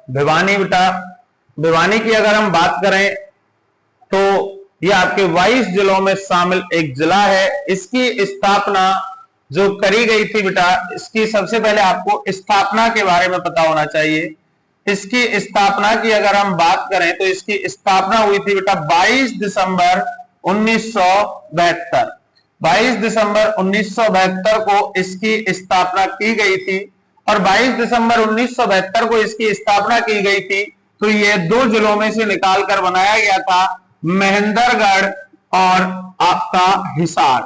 भिवानी बेटा, भिवानी की अगर हम बात करें तो ये आपके 22 जिलों में शामिल एक जिला है। इसकी स्थापना जो करी गई थी बेटा, इसकी सबसे पहले आपको स्थापना के बारे में पता होना चाहिए। इसकी स्थापना की अगर हम बात करें तो इसकी स्थापना हुई थी बेटा 22 दिसंबर 1972। 22 दिसंबर 1972 को इसकी स्थापना की गई थी और 22 दिसंबर 1972 को इसकी स्थापना की गई थी। तो ये दो जिलों में से निकालकर बनाया गया था, महेंद्रगढ़ और आपका हिसार।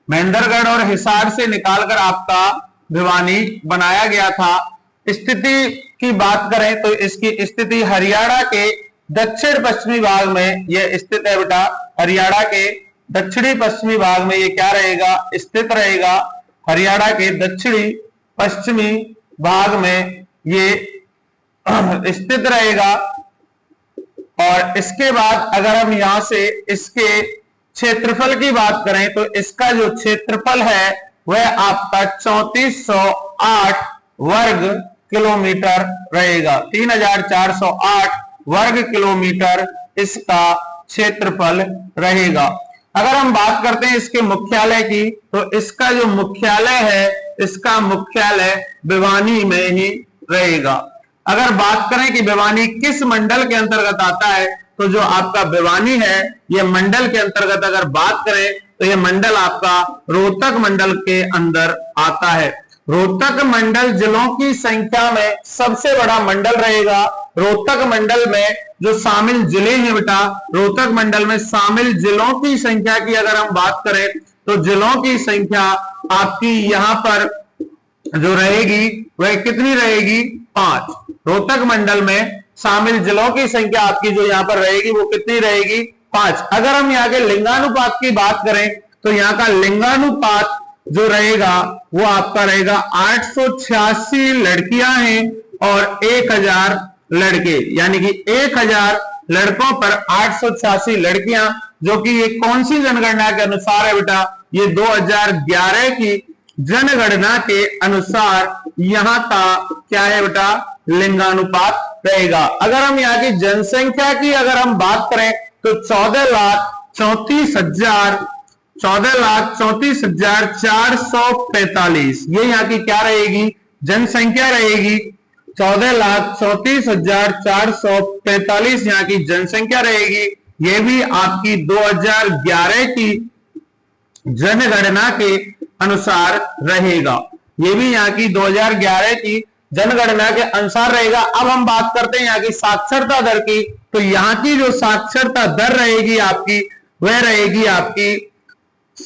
महेंद्रगढ़ और हिसार से निकालकर आपका भिवानी बनाया गया था। स्थिति की बात करें तो इसकी स्थिति हरियाणा के दक्षिण पश्चिमी भाग में यह स्थित है बेटा। हरियाणा के दक्षिणी पश्चिमी भाग में ये क्या रहेगा, स्थित रहेगा। हरियाणा के दक्षिणी पश्चिमी भाग में ये स्थित रहेगा। और इसके बाद अगर हम यहां से इसके क्षेत्रफल की बात करें तो इसका जो क्षेत्रफल है वह आपका 3408 वर्ग किलोमीटर रहेगा। 3408 वर्ग किलोमीटर इसका क्षेत्रफल रहेगा। अगर हम बात करते हैं इसके मुख्यालय की तो इसका जो मुख्यालय है, इसका मुख्यालय भिवानी में ही रहेगा। अगर बात करें कि भिवानी किस मंडल के अंतर्गत आता है तो जो आपका भिवानी है यह मंडल के अंतर्गत अगर बात करें तो यह मंडल आपका रोहतक मंडल के अंदर आता है। रोहतक मंडल जिलों की संख्या में सबसे बड़ा मंडल रहेगा। रोहतक मंडल में जो शामिल जिले हैं बेटा, रोहतक मंडल में शामिल जिलों की संख्या की अगर हम बात करें तो जिलों की संख्या आपकी यहां पर जो रहेगी वह कितनी रहेगी, 5। रोहतक मंडल में शामिल जिलों की संख्या आपकी जो यहां पर रहेगी वो कितनी रहेगी, 5। अगर हम यहाँ के लिंगानुपात की बात करें तो यहाँ का लिंगानुपात जो रहेगा वो आपका रहेगा 886 लड़कियां हैं और 1000 लड़के, यानी कि 1000 लड़कों पर 886 लड़कियां, जो कि ये कौन सी जनगणना के अनुसार है बेटा, ये 2011 की जनगणना के अनुसार यहाँ का क्या है बेटा, लिंगानुपात रहेगा। अगर हम यहाँ की जनसंख्या की अगर हम बात करें तो 14,34,445 ये यहाँ की क्या रहेगी, जनसंख्या रहेगी। 14,34,445 यहाँ की जनसंख्या रहेगी। ये भी आपकी 2011 की जनगणना के अनुसार रहेगा। ये भी यहाँ की 2011 की जनगणना के अनुसार रहेगा। अब हम बात करते हैं यहाँ की साक्षरता दर की, तो यहाँ की जो साक्षरता दर रहेगी आपकी वह रहेगी आपकी,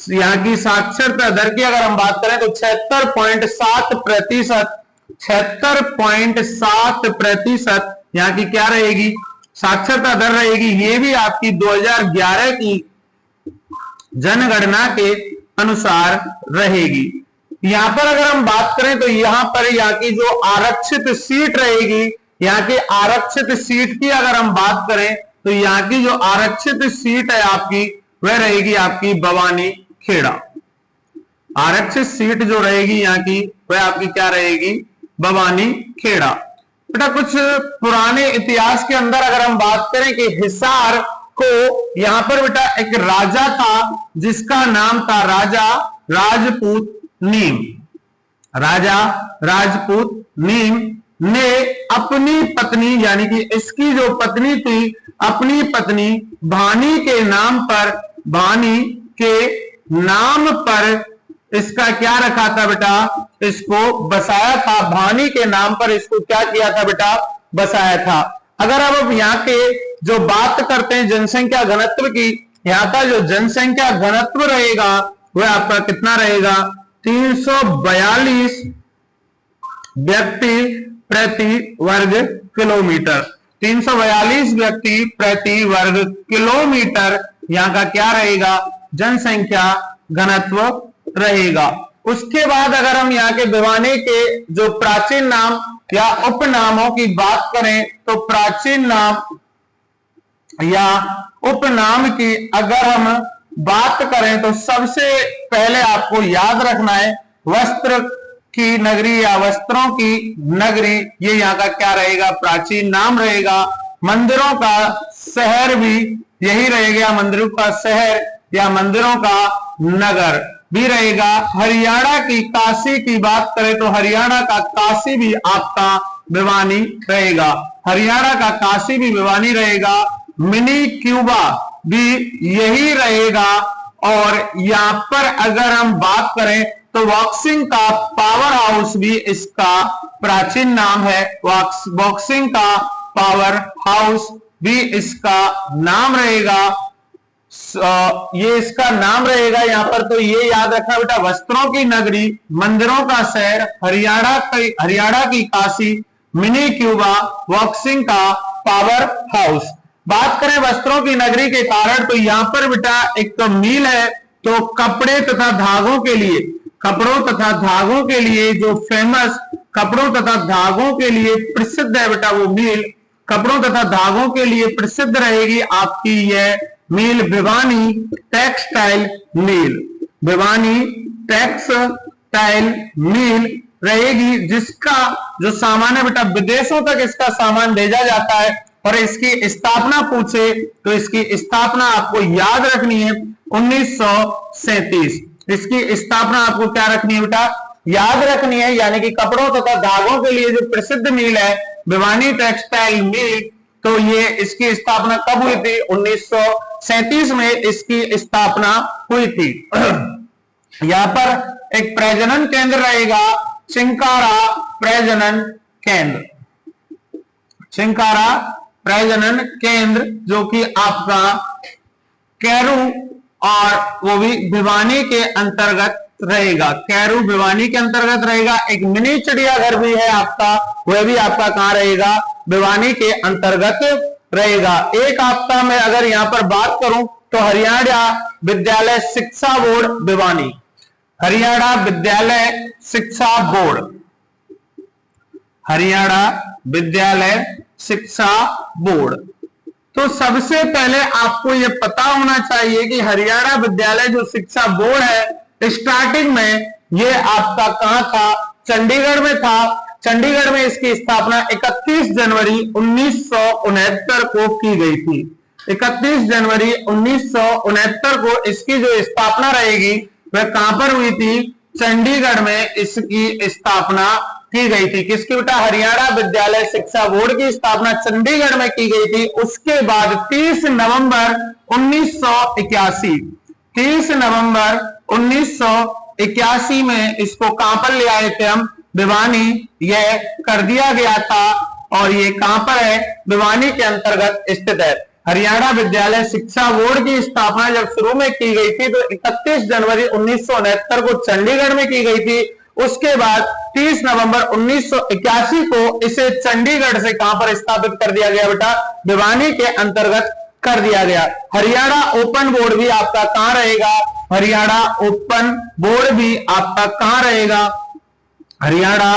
यहाँ की साक्षरता दर की अगर हम बात करें तो 76.7%, 76.7% यहाँ की क्या रहेगी, साक्षरता दर रहेगी। ये भी आपकी 2011 की जनगणना के अनुसार रहेगी। यहां पर अगर हम बात करें तो यहां पर यहाँ की जो आरक्षित सीट रहेगी, यहाँ की आरक्षित सीट की अगर हम बात करें तो यहाँ की जो आरक्षित सीट है आपकी वह रहेगी आपकी भवानी खेड़ा। आरक्षित सीट जो रहेगी यहाँ की वह आपकी क्या रहेगी, भवानी खेड़ा। बेटा कुछ पुराने इतिहास के अंदर अगर हम बात करें कि हिसार को यहां पर बेटा एक राजा था जिसका नाम था राजा राजपूत नीम। राजा राजपूत नीम ने अपनी पत्नी, यानी कि इसकी जो पत्नी थी, अपनी पत्नी भानी के नाम पर, भानी के नाम पर इसका क्या रखा था बेटा, इसको बसाया था। भानी के नाम पर इसको क्या किया था बेटा, बसाया था। अगर अब यहाँ के जो बात करते हैं जनसंख्या घनत्व की, यहाँ का जो जनसंख्या घनत्व रहेगा वह आपका कितना रहेगा, 342 व्यक्ति प्रति वर्ग किलोमीटर। 342 व्यक्ति प्रति वर्ग किलोमीटर यहाँ का क्या रहेगा, जनसंख्या घनत्व रहेगा। उसके बाद अगर हम यहाँ के भिवानी के जो प्राचीन नाम या उपनामों की बात करें तो प्राचीन नाम या उपनाम की अगर हम बात करें तो सबसे पहले आपको याद रखना है वस्त्र की नगरी या वस्त्रों की नगरी, ये यहाँ का क्या रहेगा, प्राचीन नाम रहेगा। मंदिरों का शहर भी यही रहेगा, मंदिरों का शहर या मंदिरों का नगर भी रहेगा। हरियाणा की काशी की बात करें तो हरियाणा का काशी भी आपका भिवानी रहेगा, हरियाणा का काशी भी भिवानी रहेगा। मिनी क्यूबा भी यही रहेगा। और यहां पर अगर हम बात करें तो बॉक्सिंग का पावर हाउस भी इसका प्राचीन नाम है, बॉक्सिंग का पावर हाउस भी इसका नाम रहेगा, ये इसका नाम रहेगा यहां पर। तो ये याद रखना बेटा, वस्त्रों की नगरी, मंदिरों का शहर, हरियाणा की काशी, मिनी क्यूबा, बॉक्सिंग का पावर हाउस। बात करें वस्त्रों की नगरी के कारण तो यहां पर बेटा एक तो मिल है, तो कपड़े तथा धागों के लिए, कपड़ों तथा धागों के लिए जो फेमस, कपड़ों तथा धागों के लिए प्रसिद्ध है बेटा वो मिल, कपड़ों तथा धागों के लिए प्रसिद्ध रहेगी आपकी यह mill Bhiwani textile mill, Bhiwani textile mill रहेगी, जिसका जो सामान है बेटा विदेशों तक इसका सामान भेजा जाता है। और इसकी स्थापना पूछे तो इसकी स्थापना आपको याद रखनी है 1937, इसकी स्थापना आपको क्या रखनी है बेटा, याद रखनी है। यानी कि कपड़ों तथा धागों के लिए जो प्रसिद्ध मिल है भिवानी टेक्सटाइल मिल, तो ये इसकी स्थापना कब हुई थी, 1937 में इसकी स्थापना हुई थी। यहां पर एक प्रजनन केंद्र रहेगा, चिंकारा प्रजनन केंद्र, चिंकारा प्रजनन केंद्र, जो कि आपका कैरू और वो भी भिवानी के अंतर्गत रहेगा, कैरू भिवानी के अंतर्गत रहेगा। एक मिनी चिड़ियाघर भी है आपका, वह भी आपका कहां रहेगा, भिवानी के अंतर्गत रहेगा। एक आपका मैं अगर यहां पर बात करूं तो हरियाणा विद्यालय शिक्षा बोर्ड भिवानी, हरियाणा विद्यालय शिक्षा बोर्ड, हरियाणा विद्यालय शिक्षा बोर्ड। तो सबसे पहले आपको यह पता होना चाहिए कि हरियाणा विद्यालय जो शिक्षा बोर्ड है स्टार्टिंग में ये आपका कहां था, चंडीगढ़ में था। चंडीगढ़ में इसकी स्थापना 31 जनवरी 1969 को की गई थी, 31 जनवरी 1969 को इसकी जो स्थापना रहेगी वह कहां पर हुई थी, चंडीगढ़ में इसकी स्थापना की गई थी। किसकी बेटा, हरियाणा विद्यालय शिक्षा बोर्ड की स्थापना चंडीगढ़ में की गई थी। उसके बाद 30 नवंबर 1981, 30 नवंबर 1981 में इसको कहां पर ले आए थे हम, भिवानी, यह कर दिया गया था। और ये कहां पर है, भिवानी के अंतर्गत स्थित है। हरियाणा विद्यालय शिक्षा बोर्ड की स्थापना जब शुरू में की गई थी तो 31 जनवरी 1969 को चंडीगढ़ में की गई थी। उसके बाद 30 नवंबर 1981 को इसे चंडीगढ़ से कहां पर स्थापित कर दिया गया बेटा, भिवानी के अंतर्गत कर दिया गया। हरियाणा ओपन बोर्ड भी आपका कहां रहेगा, हरियाणा ओपन बोर्ड भी आपका कहां रहेगा, हरियाणा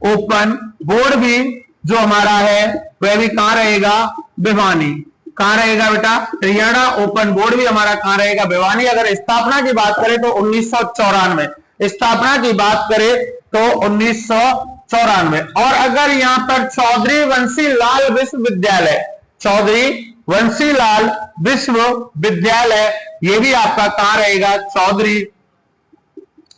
ओपन बोर्ड भी जो हमारा है वह भी कहां रहेगा, भिवानी। कहां रहेगा बेटा, हरियाणा ओपन बोर्ड भी हमारा कहां रहेगा, भिवानी। अगर स्थापना की बात करें तो 1994, स्थापना की बात करें तो 1994। और अगर यहां पर चौधरी वंशीलाल विश्वविद्यालय, चौधरी वंशीलाल विश्वविद्यालय, ये भी आपका कहां रहेगा, चौधरी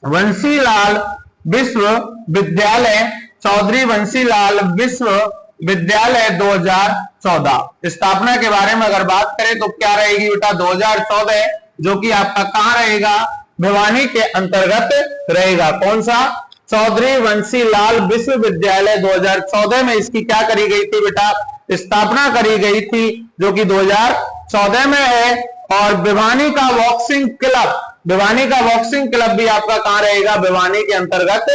वंशीलाल विश्वविद्यालय, चौधरी वंशीलाल विश्वविद्यालय 2014। स्थापना के बारे में अगर बात करें तो क्या रहेगी बेटा, 2014, जो कि आपका कहां रहेगा, भिवानी के अंतर्गत रहेगा। कौन सा, चौधरी वंशीलाल विश्वविद्यालय 2014 में इसकी क्या करी गई थी बेटा, स्थापना करी गई थी, जो कि 2014 में है। और भिवानी का बॉक्सिंग क्लब, भिवानी का बॉक्सिंग क्लब भी आपका कहां रहेगा, भिवानी के अंतर्गत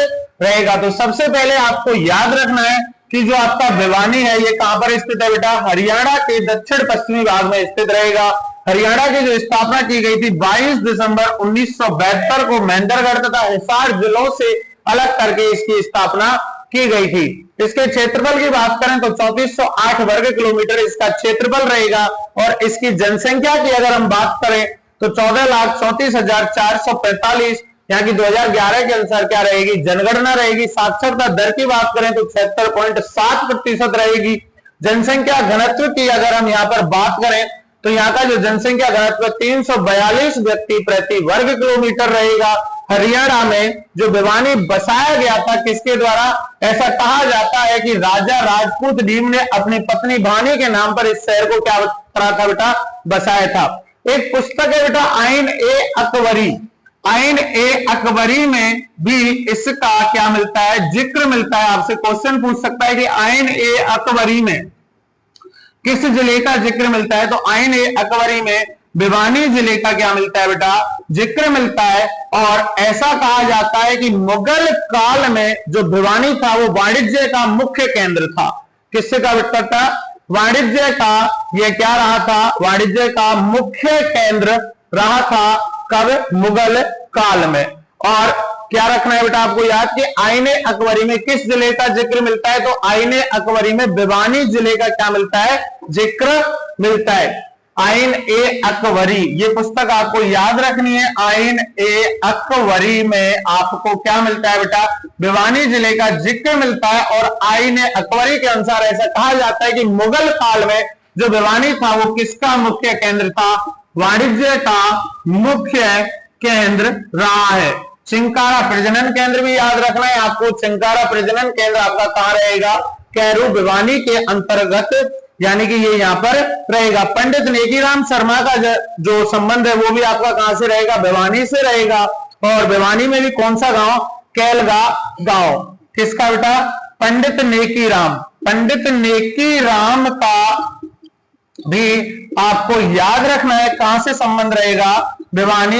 रहेगा। तो सबसे पहले आपको याद रखना है कि जो आपका भिवानी है ये कहां पर स्थित है बेटा, हरियाणा के दक्षिण पश्चिमी भाग में स्थित रहेगा। हरियाणा की जो स्थापना की गई थी 22 दिसंबर 1972 को महेंद्रगढ़ तथा हिसार जिलों से अलग करके इसकी स्थापना की गई थी। इसके क्षेत्रफल की बात करें तो 3408 वर्ग किलोमीटर इसका क्षेत्रफल रहेगा। और इसकी जनसंख्या की अगर हम बात करें तो 14,34,445 यहाँ की 2011 के अनुसार क्या रहेगी, जनगणना रहेगी। साक्षरता दर की बात करें तो 76.7% रहेगी। जनसंख्या घनत्व की अगर हम यहाँ पर बात करें तो यहाँ का जो जनसंख्या घनत्व 342 व्यक्ति प्रति वर्ग किलोमीटर रहेगा। हरियाणा में जो भिवानी बसाया गया था किसके द्वारा, ऐसा कहा जाता है कि राजा राजपूत भीम ने अपनी पत्नी भानी के नाम पर इस शहर को क्या करा था बेटा, बसाया था। एक पुस्तक है बेटा आइन ए अकबरी, आइन ए अकबरी में भी इसका क्या मिलता है, जिक्र मिलता है। आपसे क्वेश्चन पूछ सकता है कि आइन ए अकबरी में किस जिले का जिक्र मिलता है, तो आइन ए अकबरी में भिवानी जिले का क्या मिलता है बेटा, जिक्र मिलता है। और ऐसा कहा जाता है कि मुगल काल में जो भिवानी था वो वाणिज्य का मुख्य केंद्र था। किससे का बेटा था, वाणिज्य का, यह क्या रहा था, वाणिज्य का मुख्य केंद्र रहा था। कब, मुगल काल में। और क्या रखना है बेटा आपको याद कि आईने अकबरी में किस जिले का जिक्र मिलता है, तो आईने अकबरी में भिवानी जिले का क्या मिलता है, जिक्र मिलता है। आइन ए अकबरी, ये पुस्तक आपको याद रखनी है। आइन ए अकबरी में आपको क्या मिलता है बेटा, भिवानी जिले का जिक्र मिलता है। और आइन ए अकबरी के अनुसार ऐसा कहा जाता है कि मुगल काल में जो भिवानी था वो किसका मुख्य केंद्र था, वाणिज्य का मुख्य केंद्र रहा है। चिंकारा प्रजनन केंद्र भी याद रखना है आपको। चिंकारा प्रजनन केंद्र आपका कहां रहेगा, कैरू भिवानी के अंतर्गत, यानी कि ये यहां पर रहेगा। पंडित नेकीराम शर्मा का जो संबंध है वो भी आपका कहां से रहेगा, भिवानी से रहेगा। और भिवानी में भी कौन सा गांव, कैलगा गांव। किसका बेटा, पंडित नेकीराम, पंडित नेकीराम का भी आपको याद रखना है कहां से संबंध रहेगा, भिवानी